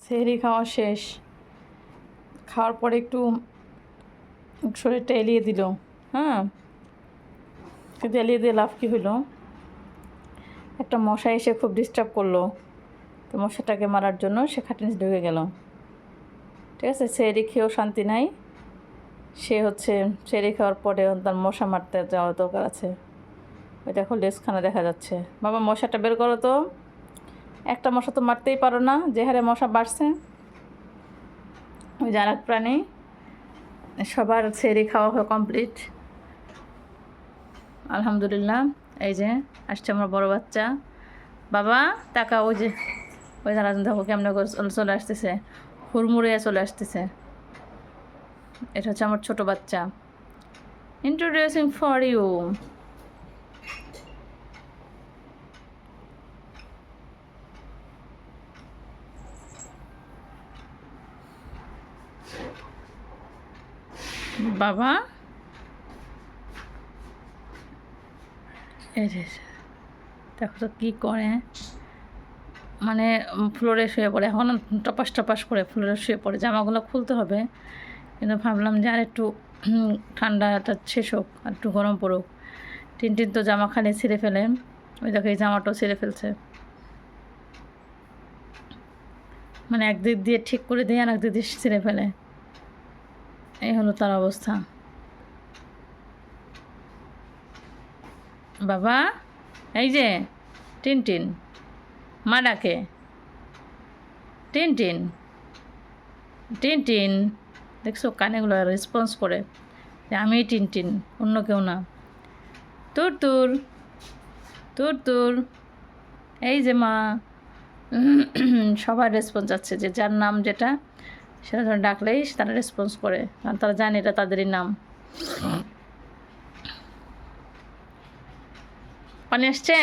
সেহরি খাওয়া শেষ। খাওয়ার পরে একটু শরীরটা এলিয়ে দিল। হ্যাঁ, কিন্তু এলিয়ে দিয়ে লাভ কী হইলো, একটা মশা এসে খুব ডিস্টার্ব করলো। তো মশাটাকে মারার জন্য সে খাটের নিচে ঢুকে গেল। ঠিক আছে, সেহরি খেয়েও শান্তি নাই। সে হচ্ছে সেহরি খাওয়ার পরে তার মশা মারতে যাওয়ার দরকার আছে। ওই দেখো লেজখানা দেখা যাচ্ছে। বাবা মশাটা বের করো তো। একটা মশা তো মারতেই পারো না, যে হারে মশা বাড়ছে। ওই যে আরেক প্রাণী। সবার সেহরি খাওয়া হয়ে কমপ্লিট, আলহামদুলিল্লাহ। এই যে আসছে আমার বড় বাচ্চা। বাবা টাকা, ওই যে ওই দাঁড়া, দেখো কেমন করে চলে আসতেছে, হুড়মুড়ে চলে আসতেছে। এটা হচ্ছে আমার ছোট বাচ্চা। Introducing for you. বাবা এই যে দেখো তো কী করে, মানে ফ্লোরে শুয়ে পড়ে। এখন টপাস টপাস করে ফ্লোরে শুয়ে পড়ে। জামাগুলো খুলতে হবে, কিন্তু ভাবলাম যে আর একটু ঠান্ডাটা শেষ হোক, আর একটু গরম পড়ুক। টিনটিন তো জামা খালি ছিঁড়ে ফেলে। ওই দেখো এই জামাটাও ছিঁড়ে ফেলছে। মানে একদিক দিয়ে ঠিক করে দিয়ে আর একদিক দিয়ে ছিঁড়ে ফেলে। এই হলো তার অবস্থা। বাবা এই যে টিনটিন, মা ডাকে। টিনটিন, টিনটিন, দেখছো কানেগুলো রেসপন্স করে যে আমি টিনটিন, অন্য কেউ না। তুর তুর, তুর তুর, এই যে মা। সবার রেসপন্স আছে, যে যার নাম যেটা সেটা ধরে ডাকলেই তারা রেসপন্স করে, কারণ তারা জানে এটা তাদেরই নাম। পানি আসছে।